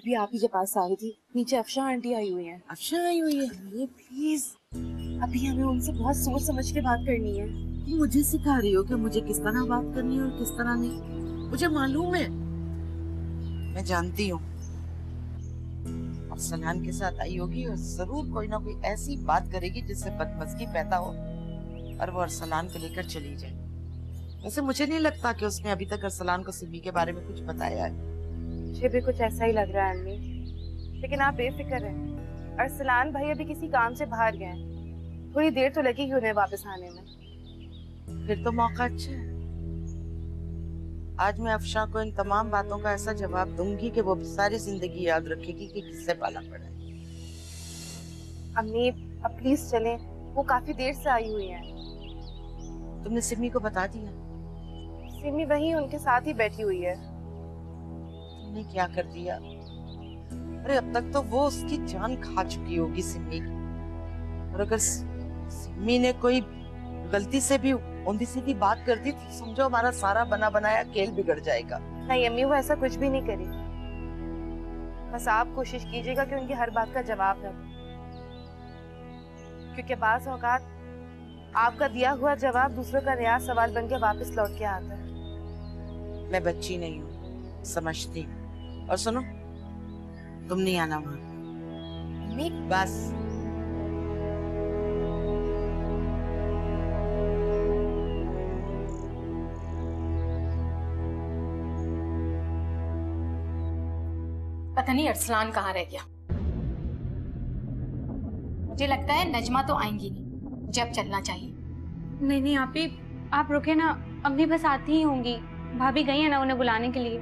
भी आप ही के पास आ रही थी। नीचे अफशा आंटी आई हुई हैं। अफशा आई हुई है? ये प्लीज, अभी हमें उनसे बहुत सोच समझ के बात करनी है। तुम मुझे सिखा रही हो कि मुझे किस तरह बात करनी है और किस तरह नहीं? मुझे मालूम है, मैं जानती हूँ। अरसलान के साथ आई होगी और जरूर कोई ना कोई ऐसी बात करेगी जिससे बदमज़गी पैदा हो और वो अरसलान को लेकर चली जाए। वैसे मुझे नहीं लगता कि उसने अभी तक अरसलान को सिमी के बारे में कुछ बताया है। मुझे भी कुछ ऐसा ही लग रहा है अम्मी, लेकिन आप बेफिक्र हैं। अरसलान भाई अभी किसी काम से बाहर गए हैं, थोड़ी देर तो लगेगी उन्हें वापस आने में। फिर तो मौका अच्छा है। आज मैं अफशा को इन तमाम बातों का ऐसा जवाब दूंगी कि वो सारी जिंदगी याद रखेगी कि किससे पाला पड़ा है। अम्मी अब प्लीज चलें, वो काफी देर से आई हुई हैं। तुमने सिमी को बता दिया? सिमी वहीं उनके साथ ही बैठी हुई है। तुमने क्या कर दिया? अरे अब तक तो वो उसकी जान खा चुकी होगी सिमी, और अगर सिमी ने कोई गलती से भी ऊंधी सीधी बात कर दी तो समझो हमारा सारा बना बनाया खेल बिगड़ जाएगा। नहीं अम्मी, वो ऐसा कुछ भी नहीं करी। बस आप कोशिश कीजिएगा कि उनकी हर बात का जवाब न दें, क्योंकि बाज़ औक़ात आपका दिया हुआ जवाब दूसरों का नया सवाल बन के वापस लौट के आता है। मैं बच्ची नहीं हूँ, समझती हूँ। और सुनो, तुम नहीं आना वहां। अम्मी बस पता नहीं अरसलान कहाँ रह गया। मुझे लगता है नजमा तो आएंगी नहीं, मुझे अब चलना चाहिए। नहीं नहीं आप रुके ना, अम्मी बस आती ही होंगी। भाभी गई है ना उन्हें बुलाने के लिए।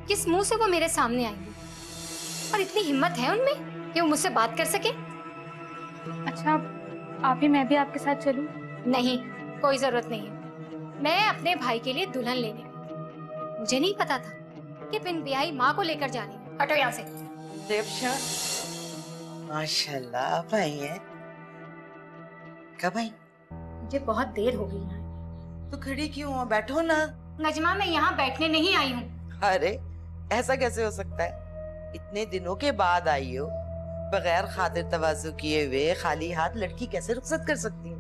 किस मुंह से वो मेरे सामने आएंगी? और इतनी हिम्मत है उनमें कि वो मुझसे बात कर सके? अच्छा आप ही, मैं भी आपके साथ चलूं? नहीं, कोई जरूरत नहीं है। मैं अपने भाई के लिए दुल्हन लेने आई। मुझे नहीं पता था कि बिन ब्याही माँ को लेकर जा रही हूँ। हटो यहाँ से। देवशा, माशाल्लाह भाई है। कब आई? मुझे बहुत देर हो गई यहाँ। तो खड़ी क्यों हो? बैठो ना। नजमा, मैं यहाँ बैठने नहीं आई हूँ। अरे ऐसा कैसे हो सकता है? इतने दिनों के बाद आई हो, बगैर खातिर तवाज़ु किए हुए खाली हाथ लड़की कैसे रुखसत कर सकती है?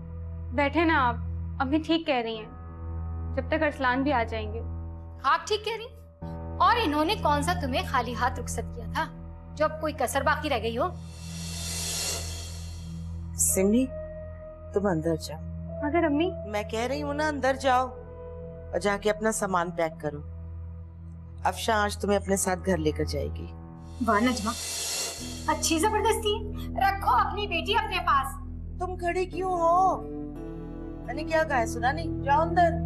बैठे ना आप, अम्मी ठीक कह रही हैं। जब तक अरसलान भी आ जाएंगे। आप ठीक कह रही। और इन्होंने कौन सा तुम्हें खाली हाथ रुखसत किया था जो अब कोई कसर बाकी रह गई हो? सिमी, तुम अंदर जाओ। मगर अम्मी, मैं कह रही हूँ ना, अंदर जाओ और जाके अपना सामान पैक करो। अफशा आज तुम्हें अपने साथ घर लेकर जाएगी। वाह नजमा, अच्छी जबरदस्ती है। रखो अपनी बेटी अपने पास। तुम खड़ी क्यों हो? मैंने क्या कहा है सुना नहीं? जाओ अंदर।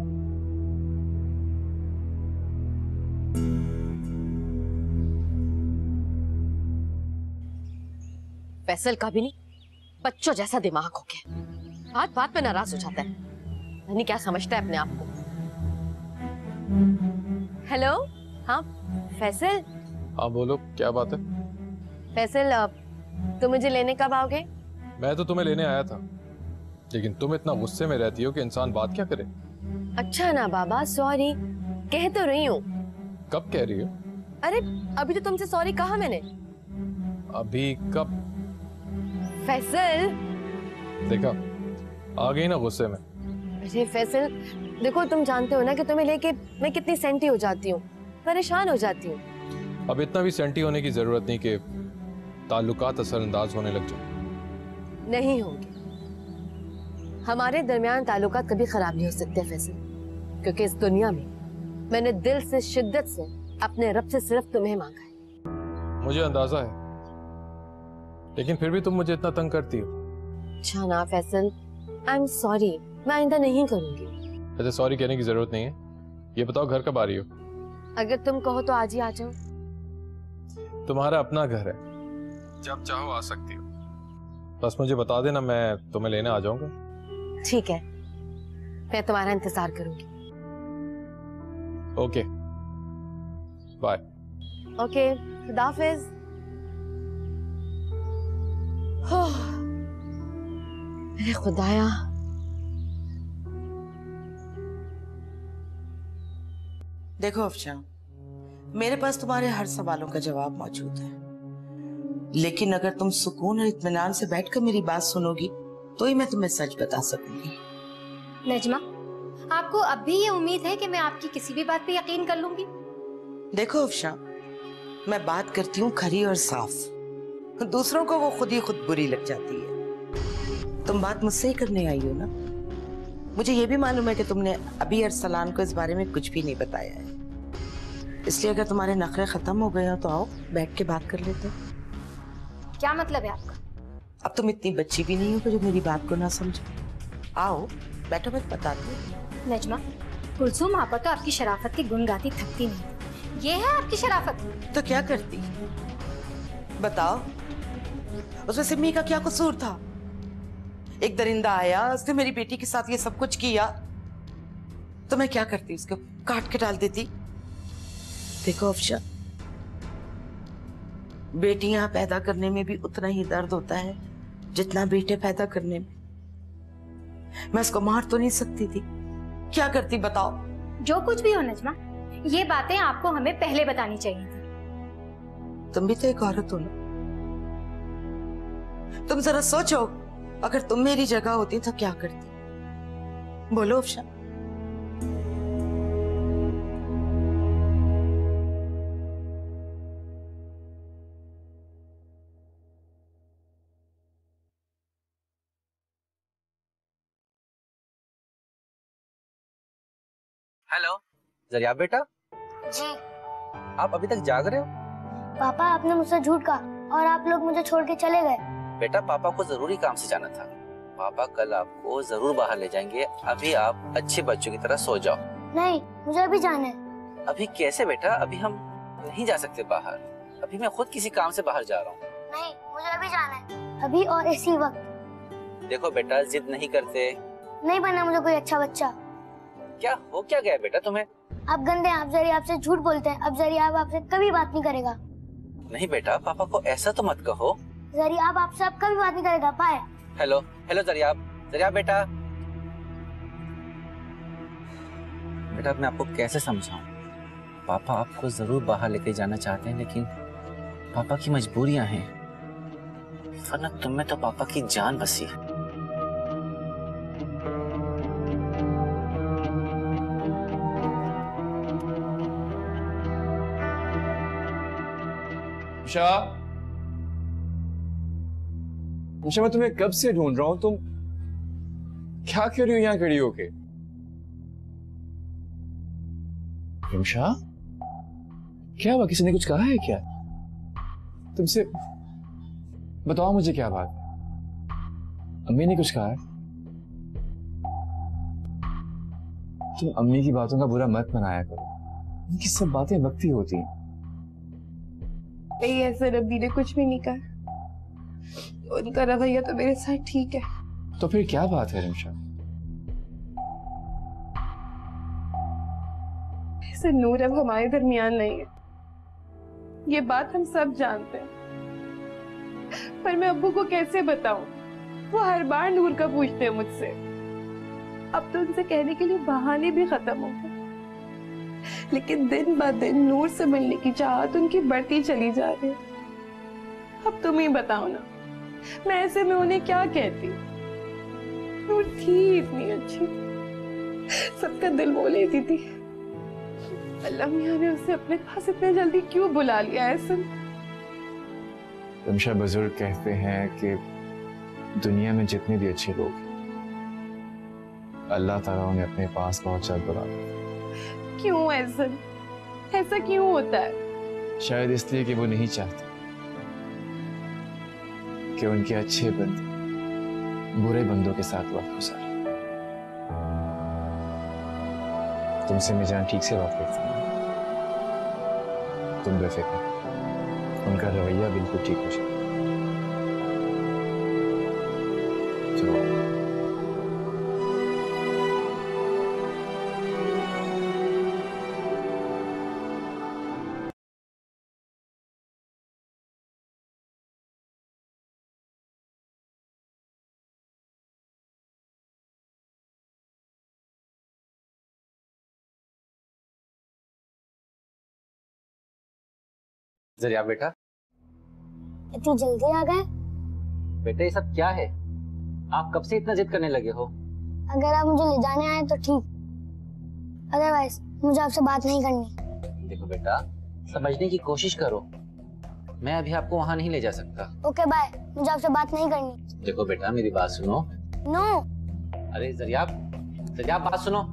फैसल का भी नहीं, बच्चों जैसा दिमाग हो गया, बात बात में नाराज हो जाता है। नहीं क्या समझता है अपने आप को। हेलो, हाँ फैसल। हाँ बोलो, क्या बात है? फैसल, तुम मुझे लेने कब आओगे? मैं तो तुम्हें लेने आया था, लेकिन तुम इतना गुस्से में रहती हो कि इंसान बात क्या करे। अच्छा ना बाबा, सॉरी कह तो रही हूँ। कब कह रही हो? अरे अभी तो तुमसे सॉरी कहा मैंने। अभी कब? फैसल देखा, आ गई ना गुस्से में। अरे फैसल देखो, तुम जानते हो ना कि तुम्हें लेके मैं कितनी सेंटी हो जाती हूँ, परेशान हो जाती हूँ। अब इतना भी सेंटी होने की जरूरत नहीं कि ताल्लुकात असरअंदाज होने लग जाए। नहीं होंगे, हमारे दरमियान ताल्लुकात कभी खराब नहीं हो सकते फैसल, क्योंकि इस दुनिया में मैंने दिल से शिद्दत से अपने रब से सिर्फ तुम्हें मांगा है। मुझे अंदाजा है, लेकिन फिर भी तुम मुझे इतना तंग करती हो। अच्छा ना फैसल, आई एम सॉरी, मैं आइंदा नहीं करूंगी। ऐसे सॉरी कहने की जरूरत नहीं है। ये बताओ घर कब आ रही हो? अगर तुम कहो तो आज ही आ जाओ। तुम्हारा अपना घर है, जब चाहो आ सकती हो। बस मुझे बता देना, मैं तुम्हें लेने आ जाऊंगा। ठीक है, मैं तुम्हारा इंतजार करूंगी। Okay bye. ओके, खुदा हाफिज। अरे खुदाया, देखो अफशा, मेरे पास तुम्हारे हर सवालों का जवाब मौजूद है। लेकिन अगर तुम सुकून और इत्मीनान से बैठकर मेरी बात सुनोगी तो ही मैं तुम्हें सच बता सकूंगी। नजमा, आपको अब भी ये उम्मीद है कि मैं आपकी किसी भी बात पे यकीन कर लूंगी? देखो अफशा, मैं बात करती हूँ खरी और साफ, दूसरों को वो खुद ही खुद बुरी लग जाती है। तुम बात मुझसे ही करने आई हो ना? मुझे ये भी मालूम है कि तुमने अभी अरसलान को इस बारे में कुछ भी नहीं बताया है, इसलिए अगर तुम्हारे नखरे खत्म हो गए हो तो आओ बैठ के बात कर लेते हैं। क्या मतलब है आपका? अब तुम इतनी बच्ची भी नहीं हो कि जो मेरी बात को ना समझो। आओ बैठो, मैं बताती हूँ। नजमा, कुलसूम आपा तो आपकी शराफत के गुण गाती थकती नहीं। ये है आपकी शराफत? तो क्या करती? बताओ, उसमें सिम्मी का क्या कसूर था? एक दरिंदा आया, उसने मेरी बेटी के साथ ये सब कुछ किया, तो मैं क्या करती? उसको काट के डाल देती। देखो अफशा, बेटियां पैदा करने में भी उतना ही दर्द होता है जितना बेटे पैदा करने में। मैं उसको मार तो नहीं सकती थी, क्या करती बताओ? जो कुछ भी हो नजमा, ये बातें आपको हमें पहले बतानी चाहिए थी। तुम भी तो एक औरत हो ना, तुम जरा सोचो, अगर तुम मेरी जगह होती तो क्या करती? बोलो अफशा। हेलो जरिया बेटा, जी आप अभी तक जाग रहे हो? पापा, आपने मुझसे झूठ कहा और आप लोग मुझे छोड़ के चले गए। बेटा पापा को जरूरी काम से जाना था, पापा कल आपको जरूर बाहर ले जाएंगे। अभी आप अच्छे बच्चों की तरह सो जाओ। नहीं, मुझे अभी जाना है। अभी कैसे बेटा? अभी हम नहीं जा सकते बाहर, अभी मैं खुद किसी काम से बाहर जा रहा हूँ। नहीं, मुझे अभी जाना है, अभी और इसी वक्त। देखो बेटा, जिद नहीं करते। नहीं बनना मुझे कोई अच्छा बच्चा। क्या हो क्या गया बेटा तुम्हें? आप गंदे हैं, आप जरिया आपसे झूठ बोलते हैं। अब जरिया आपसे कभी बात नहीं करेगा। नहीं बेटा, पापा को ऐसा तो मत कहो। जरिया आपसे अब कभी बात नहीं करेगा। बाय। हेलो हेलो जरिया, जरिया बेटा। बेटा मैं आपको कैसे समझाऊं? पापा आपको जरूर बाहर लेके जाना चाहते हैं, लेकिन पापा की मजबूरियां हैं, वरना तुम में तो पापा की जान बसी है। निशा, निशा, मैं तुम्हें कब से ढूंढ रहा हूं, तुम क्या कर रही हो यहां खड़ी होके? निशा, क्या हुआ? किसी ने कुछ कहा है क्या तुमसे? बताओ मुझे, क्या बात है? अम्मी ने कुछ कहा है? तुम अम्मी की बातों का बुरा मत मनाया करो, उनकी सब बातें वक्ती होती हैं। नहीं, ऐसा रब्बी ने कुछ भी नहीं कहा, उनका रवैया तो मेरे साथ ठीक है। तो फिर क्या बात है रिमशा? ऐसे नूर अब हमारे दरमियान नहीं है, ये बात हम सब जानते हैं, पर मैं अब्बू को कैसे बताऊं? वो हर बार नूर का पूछते हैं मुझसे। अब तो उनसे कहने के लिए बहाने भी खत्म हो गए, लेकिन दिन ब दिन नूर से मिलने की चाहत उनकी बढ़ती चली जा रही है। अब तुम ही बताओ ना, मैं ऐसे में उन्हें क्या कहती? नूर थी इतनी अच्छी, सबका दिल मोह लेती थी। अल्लाह मियां ने उसे अपने पास इतने जल्दी क्यों बुला लिया है? सुन, रिमशा, बुजुर्ग कहते हैं कि दुनिया में जितने भी अच्छे लोग हैं, अल्लाह ताला उन्हें अपने पास बहुत जल्द बुला लेता है। क्यों ऐसा क्यों होता है? शायद इसलिए कि वो नहीं चाहते कि उनके अच्छे बंदे बुरे बंदों के साथ वक्त गुजारे। तुमसे मैं जान ठीक से बात करती हूँ, तुम बेफिक्र, उनका रवैया बिल्कुल ठीक हो जाए। चलो। जरिया बेटा, इतनी जल्दी आ गए? बेटे ये सब क्या है? आप कब से इतना जिद करने लगे हो? अगर आप मुझे ले जाने आए तो ठीक, अदरवाइज मुझे आपसे बात नहीं करनी। देखो बेटा, समझने की कोशिश करो। मैं अभी आपको वहाँ नहीं ले जा सकता। ओके बाय, मुझे आपसे बात नहीं करनी। देखो बेटा मेरी बात सुनो। नो। अरे जरिया बात सुनो।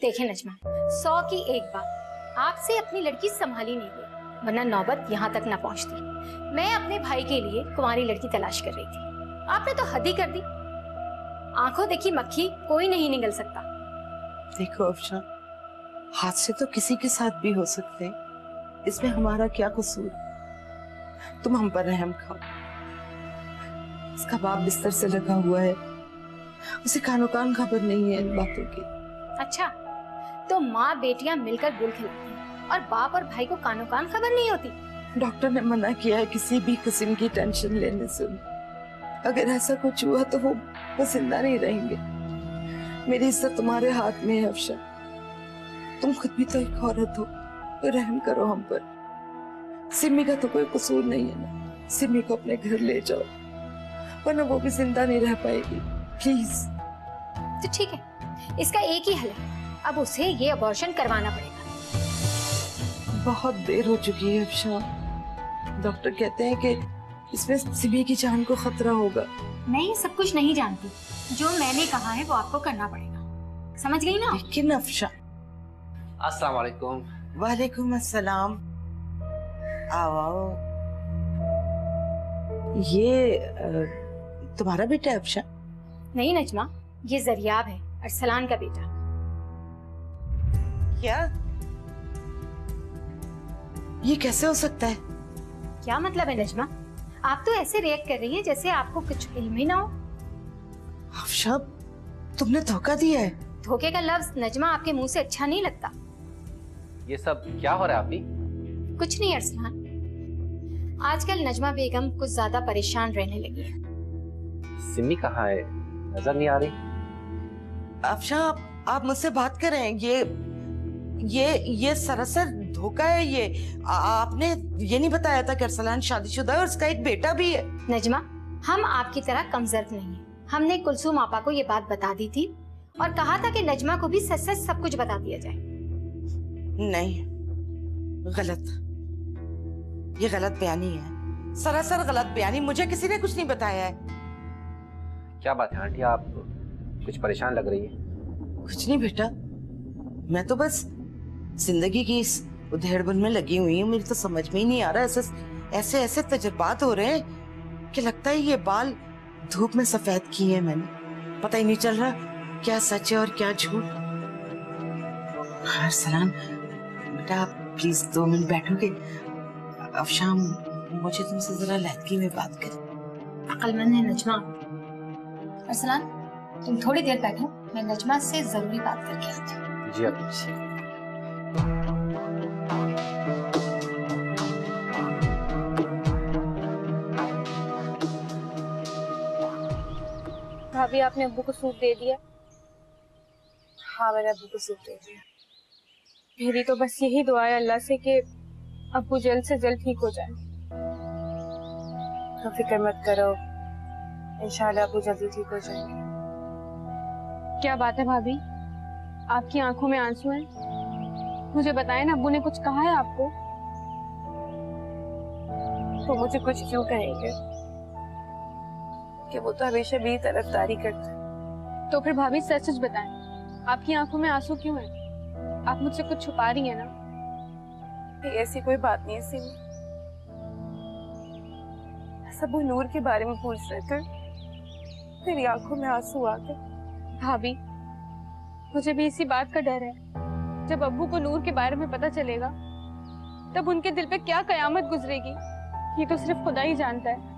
देखें नजमा, 100 की एक बात, आपसे अपनी लड़की संभाली नहीं गई, वरना नौबत यहाँ तक न पहुँचती। मैं अपने भाई के लिए कुंवारी लड़की तलाश कर रही थी, आपने तो हद ही कर दी। आंखों देखी मक्खी कोई नहीं निगल सकता। देखो अफशा, हादसे तो किसी के साथ भी हो सकते हैं, इसमें हमारा क्या कसूर? तुम हम पर रहम खाओ। इसका बाप बिस्तर से लगा हुआ है, उसे कानो कान खबर नहीं है इन बातों की। अच्छा, तो माँ बेटियां मिलकर गुल खिलाती हैं और बाप और भाई को कानो कान खबर नहीं होती? डॉक्टर ने मना किया है किसी भी किस्म की टेंशन लेने से। अगर ऐसा कुछ हुआ तो वो जिंदा नहीं रहेंगे। मेरी इज्जत तुम्हारे हाथ में है अफशा, तुम खुद भी तो एक औरत हो, तो रहम करो हम पर। सिमी का तो कोई कसूर नहीं है ना, सिमी को अपने घर ले जाओ, वरना वो भी जिंदा नहीं रह पाएगी। प्लीज। तो ठीक है, इसका एक ही हल है, अब उसे ये अबॉर्शन करवाना पड़ेगा। बहुत देर हो चुकी है अफशा, डॉक्टर कहते हैं कि इसमें सिमी की जान को खतरा होगा। मैं ये सब कुछ नहीं जानती, जो मैंने कहा है वो आपको करना पड़ेगा, समझ गई ना? लेकिन अफशा। अस्सलाम वालेकुम। वालेकुम अस्सलाम। आओ आओ। ये तुम्हारा बेटा है अफशा? नहीं नजमा, ये जरियाब है, अरसलान का बेटा। क्या? ये कैसे हो सकता है? क्या मतलब है नजमा? आप तो ऐसे रिएक्ट कर रही हैं जैसे आपको कुछ इल्म ही ना हो। अफशा, तुमने धोखा दिया है। धोखे का लफ्ज नजमा आपके मुंह से अच्छा नहीं लगता। ये सब क्या हो रहा है अभी? कुछ नहीं अरसलान, आजकल नजमा बेगम कुछ ज्यादा परेशान रहने लगी है। सिमी कहाँ है? नजर नहीं आ रही। अफशा, आप मुझसे बात करें। ये सरासर धोखा है। ये आपने ये नहीं बताया था कि अरसलान शादीशुदा है और उसका एक बेटा भी है। नजमा, हम आपकी तरह कमजोर नहीं है। हमने कुलसूम आपा को ये बात बता दी थी और कहा था कि नजमा को भी सच सच सब कुछ बता दिया जाए। नहीं, गलत। ये गलत बयानी है, सरासर गलत बयानी। मुझे किसी ने कुछ नहीं बताया है। क्या बात है आंटी, आप कुछ परेशान लग रही है? कुछ नहीं बेटा, मैं तो बस जिंदगी की इस उधेड़बुन में लगी हुई हूँ। मेरी तो समझ में ही नहीं आ रहा, ऐसे ऐसे तजुर्बात हो रहे हैं कि लगता है ये बाल धूप में सफेद किए हैं मैंने। पता ही नहीं चल रहा क्या सच है और क्या झूठ। अरसलान बेटा, आप प्लीज 2 मिनट बैठोगे? अफशा, मुझे तुमसे जरा लहदगी में बात करें। अक्लमंद है नजमा। अरसलान, तुम थोड़ी देर बैठो, मैं नजमा से जरूरी बात करके आती हूँ। जी आप। भाभी, आपने अब्बू को सूट दे दिया? हाँ, मैंने अब्बू को सूट दे दिया। मेरी तो बस यही दुआ है अल्लाह से कि अब्बू जल्द से जल्द ठीक हो जाए। तो फिक्र मत करो, इंशाल्लाह अब्बू जल्दी ठीक हो जाएंगे। क्या बात है भाभी, आपकी आंखों में आंसू हैं? मुझे बताएं ना, अब्बू ने कुछ कहा है आपको? तो मुझे कुछ क्यों कहेंगे कि वो तो हमेशा मेरी तरफदारी करते हैं। तो फिर भाभी सच सच बताएं, आपकी आंखों में आंसू क्यों हैं? आप मुझसे कुछ छुपा रही हैं ना? ऐसी कोई बात नहीं है सिमी, सब वो नूर के बारे में पूछ रहे थे, तेरी आंखों में आंसू आ गए। भाभी, मुझे भी इसी बात का डर है, जब अब्बू को नूर के बारे में पता चलेगा तब उनके दिल पे क्या कयामत गुजरेगी, ये तो सिर्फ खुदा ही जानता है।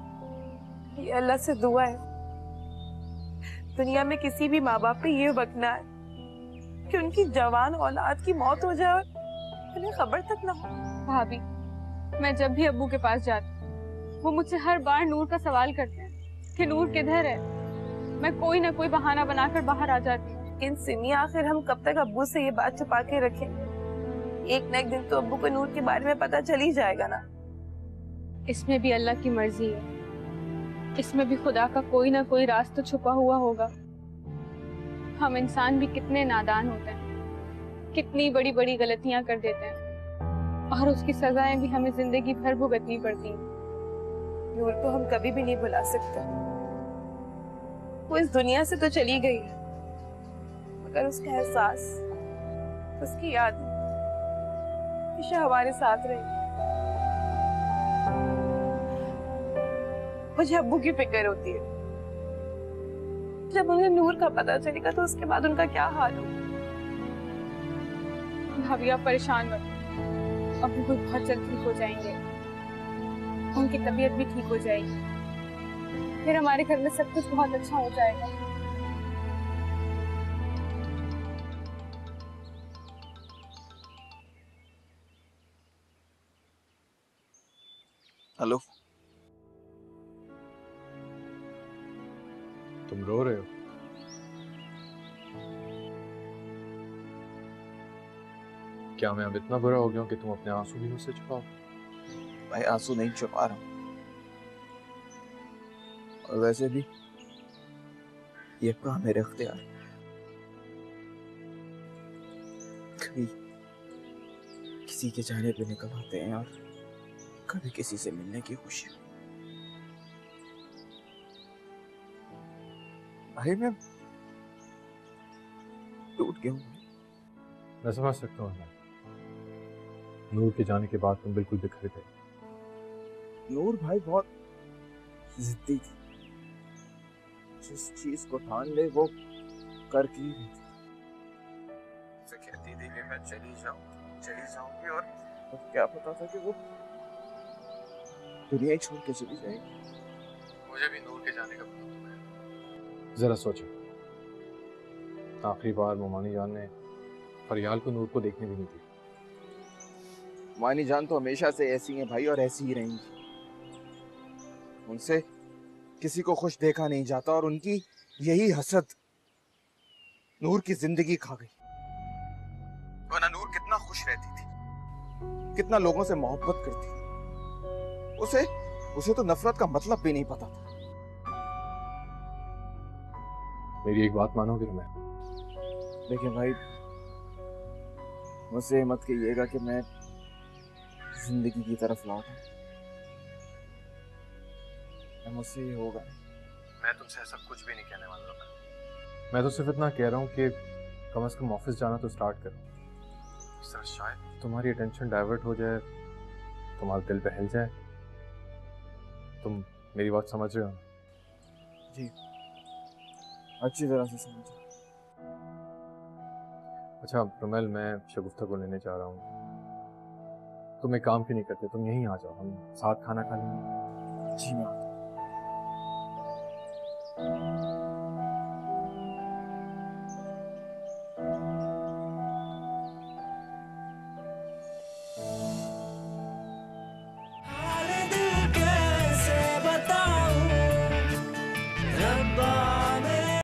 ये अल्लाह से दुआ है, दुनिया में किसी भी माँ बाप पे ये वक्त ना है कि उनकी जवान औलाद की मौत हो जाए और उन्हें खबर तक ना हो। भाभी, मैं जब भी अब्बू के पास जाती हूँ, वो मुझसे हर बार नूर का सवाल करते हैं, कि नूर किधर है, मैं कोई ना कोई बहाना बनाकर बाहर आ जाती हूँ। लेकिन सिमी, आखिर हम कब तक अब्बू से ये बात छुपा के रखें? एक न एक दिन तो अब्बू को नूर के बारे में पता चल ही जाएगा ना। इसमें भी अल्लाह की मर्जी है, इसमें भी खुदा का कोई ना कोई राज तो छुपा हुआ होगा। हम इंसान भी कितने नादान होते हैं, कितनी बड़ी बड़ी गलतियां कर देते हैं और उसकी सजाएं भी हमें जिंदगी भर भुगतनी पड़ती हैं। नूर को हम कभी भी नहीं भुला सकते। वो इस दुनिया से तो चली गई है, मगर उसका एहसास, उसकी याद हमेशा हमारे साथ रहेगी। मुझे अब्बू की फिक्र होती है। जब उन्हें नूर का पता चलेगा तो उसके बाद उनका क्या हाल होगा। भाभी आप परेशान मत हो, अब्बू को बहुत जल्द ठीक हो जाएंगे, उनकी तबीयत भी ठीक हो जाएगी, फिर हमारे घर में सब कुछ बहुत अच्छा हो जाएगा। हेलो, तुम रो रहे हो? क्या मैं अब इतना बुरा हो गया हूं कि तुम अपने आंसू भी मुझसे छुपाओ? भाई आंसू नहीं छुपा रहा हूं, और वैसे भी ये काम मेरे इख्तियार। कभी किसी के जाने पे निकल आते हैं और कभी किसी से मिलने की खुशी। भाई मैं टूट गया हूं। मैं समझ सकता हूँ। नूर के जाने के बाद तुम बिल्कुल बिखर गए। नूर भाई बहुत जिद्दी थी, जिस चीज को ठान ले वो कर की रहती। उसे कहती थी कि मैं चली जाऊंगी, और क्या पता था कि वो दुनिया ही छोड़ के चली जाएगी। मुझे भी नूर के जाने का पता था। जरा सोचो, आखिरी बार मोमानी जान ने फरियाल को नूर को देखने भी नहीं दी। मानी जान तो हमेशा से ऐसी हैं भाई, और ऐसी ही रहेंगी। उनसे किसी को खुश देखा नहीं जाता, और उनकी यही हसद नूर की जिंदगी खा गई। वरना नूर कितना खुश रहती थी, कितना लोगों से मोहब्बत करती थी। उसे तो नफरत का मतलब भी नहीं पता था। मेरी एक बात मानोगे तुम्हें? देखिए भाई, मुझसे मत कहिएगा कि मैं जिंदगी की तरफ लौटा। मुझसे ये होगा। मैं तुमसे ऐसा कुछ भी नहीं कहने वाला। मैं तो सिर्फ इतना कह रहा हूँ कि कम से कम ऑफिस जाना तो स्टार्ट करो। इस तरह शायद तुम्हारी अटेंशन डाइवर्ट हो जाए, तुम्हारा दिल बहल जाए। तुम मेरी बात समझ रहे हो? जी, अच्छी तरह से समझा। अच्छा रुमेल, मैं शगुफ्ता को लेने जा रहा हूँ। तुम एक काम क्यों नहीं करते, तुम यहीं आ जाओ, हम साथ खाना खा लेंगे। जी मैं